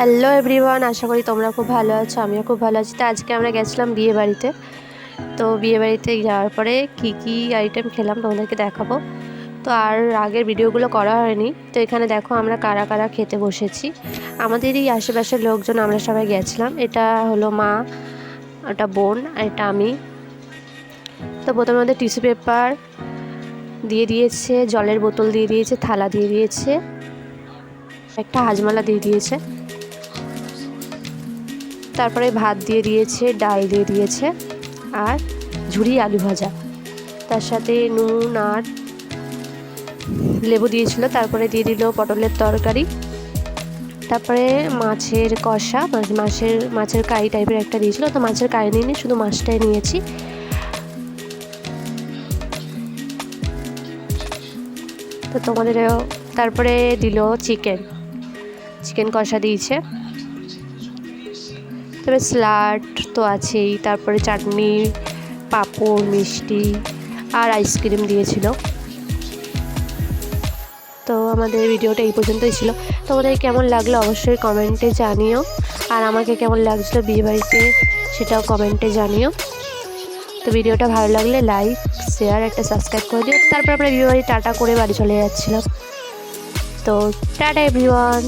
Hello everyone, আশা করি তোমরা খুব ভালো আছো। আমিও খুব ভালো আছি। তো আজকে আমরা গেছিলাম বিয়ে বাড়িতে। তো বিয়ে বাড়িতে যাওয়ার পরে কি আইটেম খেলাম তোমাদেরকে দেখাবো। তো আর আগের ভিডিওগুলো করা হয়নি। তো এখানে দেখো আমরা কারা কারা খেতে বসেছি। আমাদেরই আশেপাশের লোকজন, আমরা সবাই গেছিলাম। এটা হলো মা, ওটা বোন, আর এটা আমি। তো প্রথমে আমাদের টিস্যু পেপার দিয়ে দিয়েছে, জলের বোতল দিয়ে দিয়েছে, থালা দিয়ে দিয়েছে, একটা হাজমালা দিয়ে দিয়েছে, তারপরে ভাত দিয়ে দিয়েছে, ডাল দিয়ে দিয়েছে, আর ঝুরি আলু ভাজা, তার সাথে নুন আর লেবু দিয়েছিল। তারপরে দিয়ে দিল পটলের তরকারি, তারপরে মাছের কষা, মাছের কারি টাইপের একটা দিয়েছিল। তো মাছের কারি নিয়ে শুধু মাছটাই নিয়েছি। তো তোমাদেরও তারপরে দিল চিকেন কষা দিয়েছে। তবে স্যালাড তো আছেই, তারপরে চাটনি, পাঁপড়, মিষ্টি আর আইসক্রিম দিয়েছিল। তো আমাদের ভিডিওটা এই পর্যন্তই ছিল। তোমাদের কেমন লাগলো অবশ্যই কমেন্টে জানিও, আর আমাকে কেমন লাগছিলো বিয়েবাড়িতে সেটাও কমেন্টে জানিও। তো ভিডিওটা ভালো লাগলে লাইক, শেয়ার, একটা সাবস্ক্রাইব করে দিও। তারপর আমরা বিয়েবাড়ি টাটা করে বাড়ি চলে যাচ্ছিলাম। তো টাটা এভরিওয়ান।